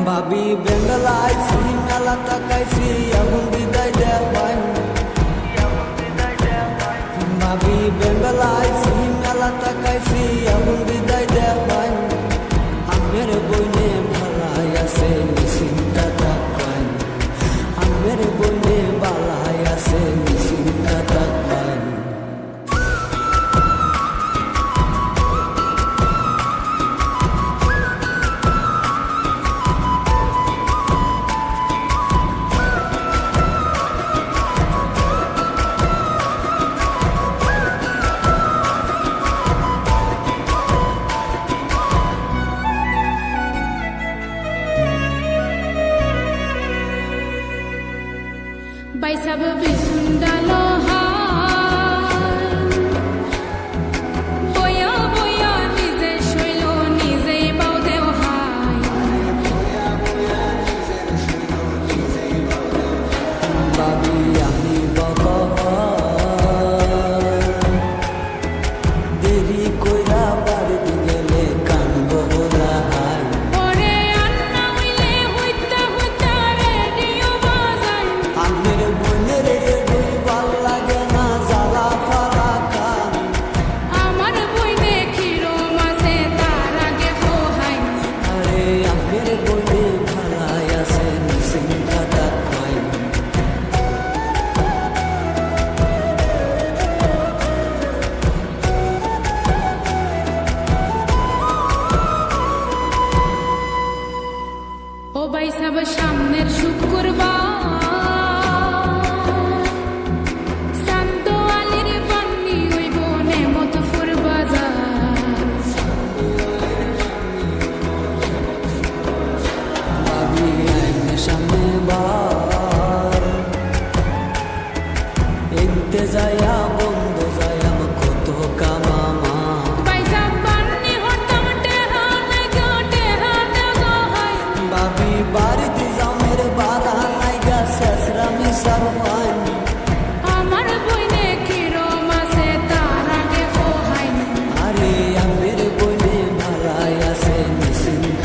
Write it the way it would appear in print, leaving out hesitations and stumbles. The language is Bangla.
ভাবি বেঙ্গলাইছি মেলা তাকাইছি এখন বিদায় দেওয়াই ভাবি বেঙ্গলাইছি মেলা তাকাইছি এখন বিদায় দেওয়াই আমের বইনে ভালাই আছে নিশ্চিন্তা থাকাই আমের বইনে ভালাই আছে নিশ্চিন্তা থাকাই Baisab bisundalo boya boya nize shoilo nize baudeo hai babi ami baka deri koira bar digele kan bola hai ore anna hoile hoita hoita radio bazai amer boner doi bal lage na jala fala kan amar boine khiro mase tar age kohai are amer boine bhalai ase nisinta takai ও বাইসাব সামনের শুক্রবার শান্ত আলীর বান্নি ওই বনে মতফুর বাজার babi aine সামনে বার এতে যায়া বন্ধ যায়া কত কামামা বাইসাব বান্নি হরতাম টেহা নাই গোটে হাতে গোহাই বাবি বাড়ি দি জামের বারা নাইগা শেষরা মিশার হয় আমার বইনে কিরো মাসে তার আগে গোহাই আরে আমের বইনে ভালাই আছে নিশ্চিন্ত